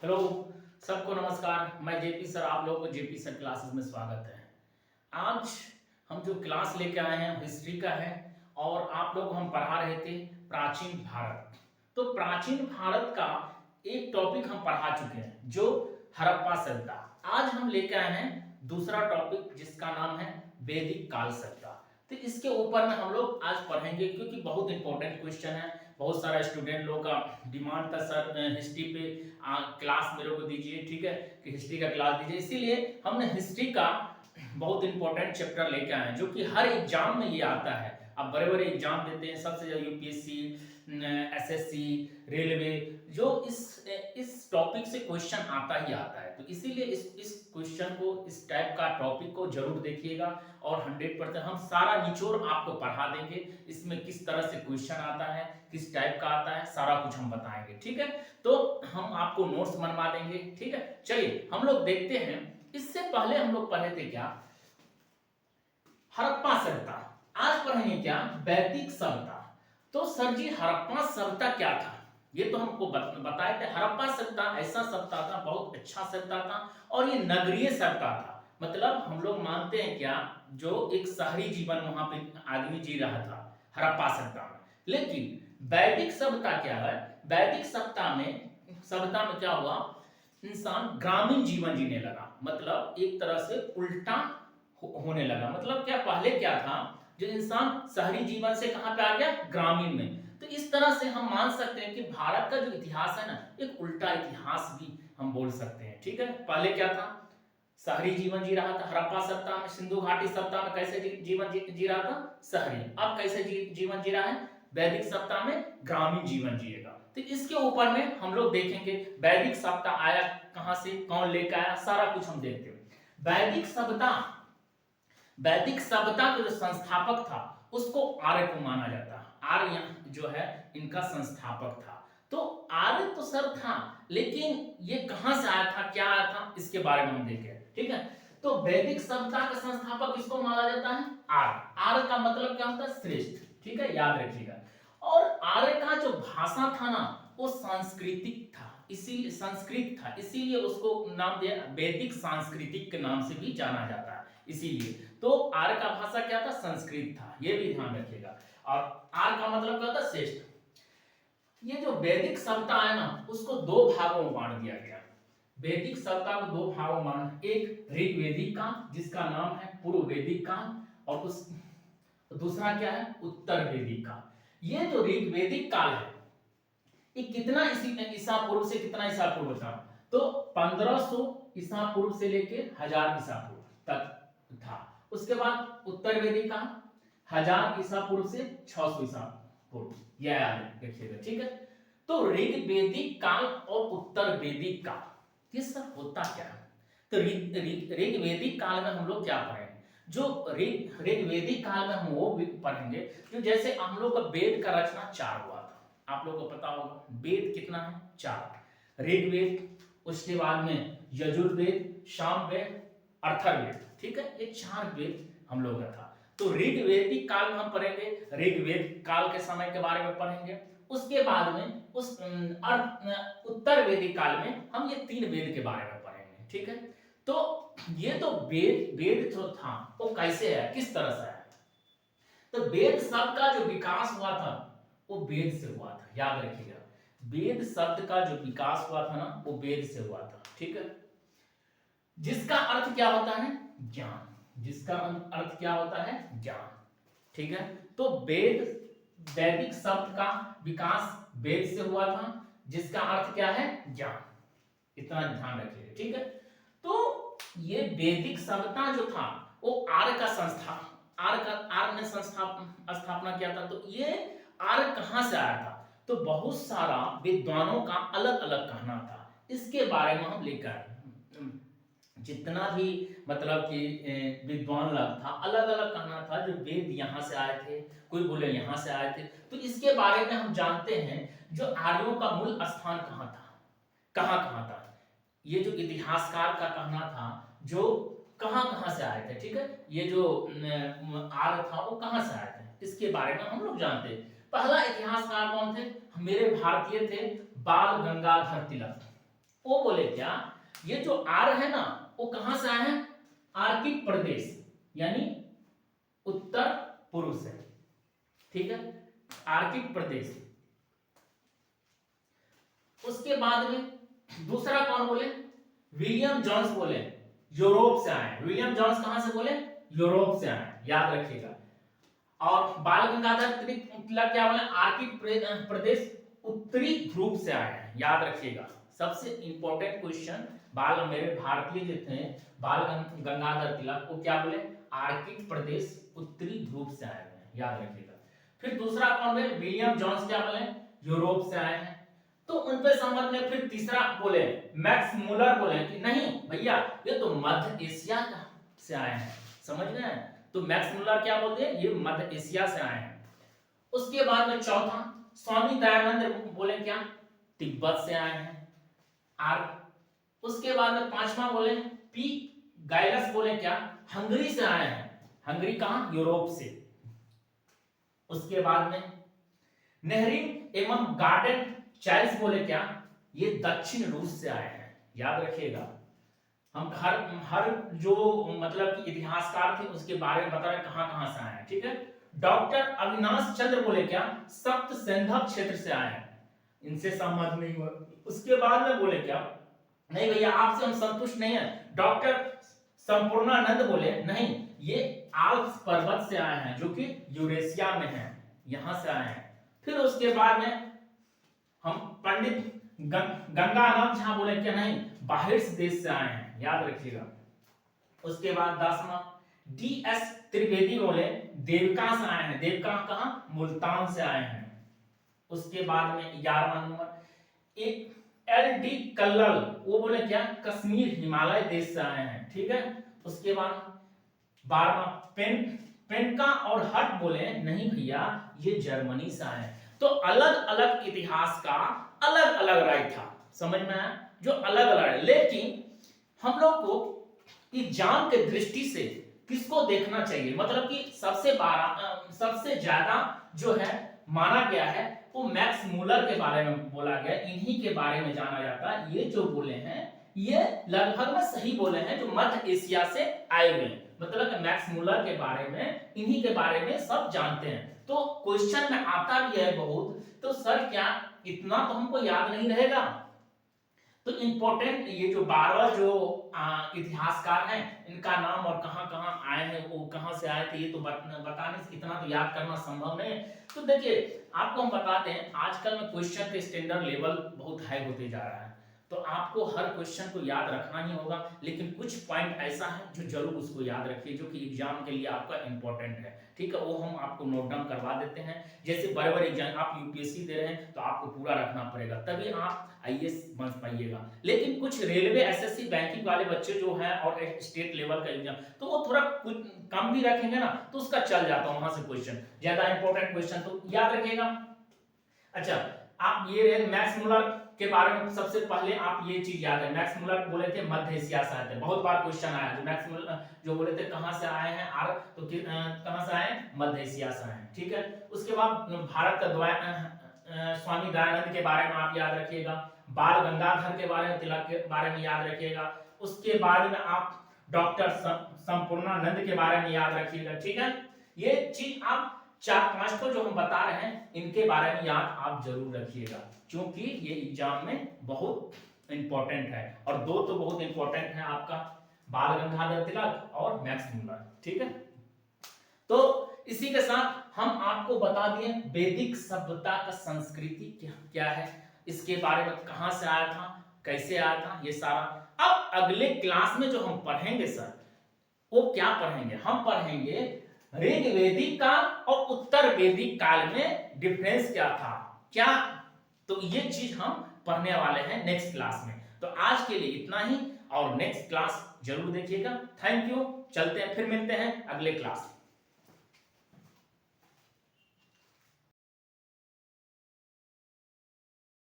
Hello, सबको नमस्कार। मैं जेपी सर, आप लोगों को जेपी सर क्लासेस में स्वागत है। आज हम जो क्लास लेके आए हैं हिस्ट्री का है और आप लोग को हम पढ़ा रहे थे प्राचीन भारत। तो प्राचीन भारत का एक टॉपिक हम पढ़ा चुके हैं जो हड़प्पा सभ्यता। आज हम लेके आए हैं दूसरा टॉपिक जिसका नाम है वैदिक काल सभ्यता। तो इसके ऊपर में हम लोग आज पढ़ेंगे क्योंकि बहुत इंपॉर्टेंट क्वेश्चन है। बहुत सारा स्टूडेंट लोग का डिमांड था सर हिस्ट्री पे क्लास मेरे को दीजिए, ठीक है, कि हिस्ट्री का क्लास दीजिए। इसीलिए हमने हिस्ट्री का बहुत इंपॉर्टेंट चैप्टर लेके आए हैं जो कि हर एग्जाम में ये आता है। अब बड़े बड़े एग्जाम देते हैं, सबसे ज्यादा यूपीएससी, एसएससी, रेलवे, जो इस टॉपिक से क्वेश्चन आता ही आता है। तो इसीलिए इस क्वेश्चन को, इस टाइप का टॉपिक को जरूर देखिएगा और 100% हम सारा निचोड़ आपको पढ़ा देंगे। इसमें किस तरह से क्वेश्चन आता है, किस टाइप का आता है, सारा कुछ हम बताएंगे, ठीक है। तो हम आपको नोट्स बनवा देंगे, ठीक है। चलिए हम लोग देखते हैं। इससे पहले हम लोग पढ़े थे क्या, हड़प्पा सभ्यता। आज पढ़ेंगे क्या, वैदिक सभ्यता। तो सर जी हड़प्पा सभ्यता क्या था, ये तो हमको बताए थे। हड़प्पा सभ्यता ऐसा सभ्यता था, बहुत अच्छा सभ्यता था और ये नगरीय सभ्यता था। मतलब हम लोग मानते हैं क्या, जो एक शहरी जीवन वहां पे आदमी जी रहा था हड़प्पा सभ्यता में। लेकिन वैदिक सभ्यता क्या है, वैदिक सभ्यता में क्या हुआ, इंसान ग्रामीण जीवन जीने लगा। मतलब एक तरह से उल्टा होने लगा। मतलब क्या, पहले क्या था, जो इंसान शहरी जीवन से कहां पे आ गया, ग्रामीण में। तो इस तरह से हम मान सकते हैं कि भारत का जो इतिहास है ना, एक उल्टा इतिहास भी हम बोल सकते हैं, ठीक है। पहले क्या था, शहरी जीवन जी रहा था हड़प्पा सभ्यता में। सिंधु घाटी सभ्यता में कैसे जीवन जी रहा था, शहरी। अब कैसे जीवन जी रहा है, वैदिक सभ्यता में ग्रामीण जीवन जिएगा। तो इसके ऊपर में हम लोग देखेंगे वैदिक सभ्यता आया कहां से, कौन लेकर आया, सारा कुछ हम देखते हैं। वैदिक सभ्यता का जो संस्थापक था उसको आर्य को माना जाता है। आर्य जो है इनका संस्थापक था। तो आर्य तो सर था, लेकिन ये कहां से आया था, क्या आया था, इसके बारे में हम देखें, ठीक है। तो वैदिक सभ्यता का संस्थापक किसको माना जाता है, आर्य। आर्य का मतलब क्या होता है, श्रेष्ठ, ठीक है, याद रखिएगा। और आर्य का जो भाषा था ना, वो सांस्कृतिक था, इसीलिए संस्कृत था, इसीलिए उसको नाम दिया वैदिक सांस्कृतिक के नाम से भी जाना जाता है। इसीलिए तो आर्य का भाषा क्या था, संस्कृत था, ये भी ध्यान रखिएगा। और आर्य का मतलब क्या होता है, श्रेष्ठ। ये जो वैदिक सभ्यता है ना, उसको दो भागों में बांट दिया गया। वैदिक सभ्यता को दो भागों में बांट, एक ऋग्वेदिक काल जिसका नाम है पूर्व वैदिक काल, और उस दूसरा क्या है, उत्तर वैदिक काल। ये जो ऋग्वेदिक काल है, ये कितना ईसा पूर्व से कितना ईसा पूर्व था, तो 1500 ईसा पूर्व से लेके 1000 ईसा पूर्व तक था। उसके बाद उत्तर वैदिक काल 1000 ईसा पूर्व से 600 ईसा पूर्व, यह याद रखिएगा, ठीक है। तो ऋग्वेदिक काल और उत्तर वैदिक काल, ये सब होता क्या है। तो ऋग्वेदिक काल में हम लोग क्या पढ़ेंगे, जो ऋग्वेदिक काल में हम वो भी पढ़ेंगे जो जैसे हम लोग का वेद का रचना 4 हुआ था। आप लोगों को पता होगा वेद कितना है, 4। ऋग्वेद, उसके बाद में यजुर्वेद, सामवेद, अथर्ववेद, ठीक है, ये 4 वेद हम लोग का था। तो ऋग्वेदिक काल में हम पढ़ेंगे, ऋग्वेद काल के समय के बारे में पढ़ेंगे। उसके बाद में उत्तर वैदिक काल में हम ये 3 वेद के बारे में पढ़ेंगे, ठीक है। तो ये तो वेद जो था वो कैसे है, किस तरह से है। तो वेद शब्द का जो विकास हुआ था वो वेद से हुआ था, याद रखिएगा। वेद शब्द का जो विकास हुआ था ना, वो वेद से हुआ था, ठीक है। जिसका अर्थ क्या होता है, ज्ञान। जिसका अर्थ क्या होता है, ज्ञान, ठीक है। तो वैदिक शब्द का विकास वेद से हुआ था, जिसका अर्थ क्या है, ज्ञान। इतना ध्यान रखिएगा, ठीक है। तो ये वैदिक सभ्यता जो था वो आर्य का आर्य ने स्थापना किया था। तो ये आर्य कहां से आया था, तो बहुत सारा विद्वानों का अलग अलग कहना था। इसके बारे में हम लेकर जितना भी मतलब कि विद्वान लोग था, अलग अलग कहना था। जो वेद यहाँ से आए थे, कोई बोले यहाँ से आए थे। तो इसके बारे में हम जानते हैं जो आर्यों का मूल स्थान कहाँ था, कहाँ कहाँ था। ये जो इतिहासकार का कहना था, जो कहाँ कहाँ से आए थे, ठीक है। ये जो आर्य था वो कहाँ से आए थे, इसके बारे में हम लोग जानते हैं। पहला इतिहासकार कौन थे, मेरे भारतीय थे बाल गंगाधर तिलक। वो बोले क्या, ये जो आर्य है ना वो कहां से आए हैं, आर्किक प्रदेश यानी उत्तर पूर्व से, ठीक है, आर्किक प्रदेश। उसके बाद में दूसरा कौन बोले, विलियम जोन्स बोले, यूरोप से आए। विलियम जोन्स कहां से बोले, यूरोप से आए, याद रखिएगा। और बाल गंगाधर तिलक क्या बोले, आर्किक प्रदेश उत्तरी ध्रुव से आए हैं, याद रखिएगा। सबसे इंपॉर्टेंट क्वेश्चन, बाल मेरे भारतीय जो थे बाल गंगाधर तिलक वो क्या बोले, आर्किक प्रदेश उत्तरी ध्रुव से आए हैं, याद रखिएगा। फिर दूसरा कौन बोले, विलियम जोन्स क्या बोले, यूरोप से आए हैं। तो उन पे संबंध में फिर तीसरा बोले मैक्स मूलर बोले कि नहीं भैया ये तो मध्य एशिया से आए हैं, समझ गए। तो मैक्स मूलर क्या बोलते हैं, ये मध्य एशिया से आए हैं। उसके बाद में चौथा स्वामी दयानंद बोले क्या, तिब्बत से आए हैं। और उसके बाद में पांचवा बोले पी गाइलस बोले क्या, हंगरी से आए हैं। हंगरी कहां, यूरोप से। उसके बाद में नेहरिंग एवं गार्डन चार्ल्स बोले क्या, ये दक्षिण रूस से आए हैं, याद रखिएगा। हम हर जो मतलब कि इतिहासकार थे उसके बारे में बता रहे कहां कहां से आए हैं, ठीक है। डॉक्टर अविनाश चंद्र बोले क्या, सप्त सिंधव क्षेत्र से आए हैं, इनसे संबंध नहीं हुआ। उसके बाद में बोले क्या, नहीं भैया आपसे हम संतुष्ट नहीं है। डॉक्टर संपूर्णानंद बोले नहीं, ये आल्प्स पर्वत से आए हैं जो कि यूरेशिया में है, यहां से आए हैं। फिर उसके बाद में हम पंडित गंगानाथ झा बोले क्या, नहीं बाहर से देश से आए हैं, याद रखिएगा। उसके बाद 10वां DS त्रिवेदी बोले देवका से आए हैं। देवका कहां, मुल्तान से आए हैं। उसके बाद में 11वां नंबर एक LD कल्लल, वो बोले क्या, कश्मीर हिमालय देश से आए हैं, ठीक है। उसके बाद 12वां पेनका और हट बोले नहीं भैया ये जर्मनी से आए हैं। तो अलग अलग इतिहास का अलग अलग राय था, समझ में आया, जो अलग अलग है। लेकिन हम लोग को एग्जाम के दृष्टि से किसको देखना चाहिए, मतलब कि सबसे ज्यादा जो है माना गया है वो मैक्स मूलर के बारे में बोला गया, इन्हीं के बारे में जाना जाता है। ये जो बोले हैं ये लगभग में सही बोले हैं, जो मध्य एशिया से आए हुए हैं, मतलब कि मैक्स मूलर के बारे में, इन्हीं के बारे में सब जानते हैं। तो क्वेश्चन में आता भी है बहुत, तो सर क्या इतना तो हमको याद नहीं रहेगा। तो इंपॉर्टेंट ये जो 12 जो इतिहासकार हैं इनका नाम और कहां कहां आए हैं, वो कहां से आए थे, ये तो बताने से इतना तो याद करना संभव नहीं है। तो देखिए आपको हम बताते हैं आजकल में क्वेश्चन के स्टैंडर्ड लेवल बहुत हाई होते जा रहा है, तो आपको हर क्वेश्चन को याद रखना ही होगा। लेकिन कुछ पॉइंट ऐसा है जो जरूर उसको याद रखिए, जो कि एग्जाम के लिए आपका इंपॉर्टेंट है, ठीक है, वो हम आपको नोट डाउन करवा देते हैं। जैसे बड़े बड़े एग्जाम आप यूपीएससी दे रहे हैं तो आपको पूरा रखना पड़ेगा, तभी आप IAS बन पाइएगा। लेकिन कुछ रेलवे SSC बैंकिंग वाले बच्चे जो है और स्टेट लेवल का एग्जाम, तो वो थोड़ा कुछ कम भी रखेंगे ना तो उसका चल जाता है, वहां से क्वेश्चन ज्यादा इंपॉर्टेंट क्वेश्चन तो याद रखिएगा। अच्छा आप ये मैक्स मूलर के बारे में सबसे पहले आप ये चीज याद है, मैक्स मूलर बोले थे मध्य एशिया से आए थे, बहुत बार क्वेश्चन आया जो मैक्स मूलर जो बोले थे कहां से आए हैं, आर तो कहां से आए, मध्य एशिया से आए, ठीक है। उसके बाद भारत का स्वामी दयानंद के बारे में आप याद रखिएगा, बाल गंगाधर के बारे में, तिलक के बारे में याद रखिएगा। उसके बाद में आप डॉक्टर संपूर्णानंद के बारे में याद रखिएगा, ठीक है। ये चीज आप 4-5 को जो हम बता रहे हैं इनके बारे में याद आप जरूर रखिएगा, क्योंकि ये एग्जाम में बहुत इंपॉर्टेंट है। और दो तो बहुत इंपॉर्टेंट है आपका, बाल गंगाधर तिलक और मैक्स मूलर, ठीक है। तो इसी के साथ हम आपको बता दिए वैदिक सभ्यता का संस्कृति क्या है, इसके बारे में कहां से आया था, कैसे आया था, ये सारा। अब अगले क्लास में जो हम पढ़ेंगे सर वो क्या पढ़ेंगे, हम पढ़ेंगे ऋग्वैदिक का और उत्तर वैदिक काल में डिफरेंस क्या था, क्या, तो ये चीज हम पढ़ने वाले हैं नेक्स्ट क्लास में। तो आज के लिए इतना ही, और नेक्स्ट क्लास जरूर देखिएगा। थैंक यू, चलते हैं, फिर मिलते हैं अगले क्लास।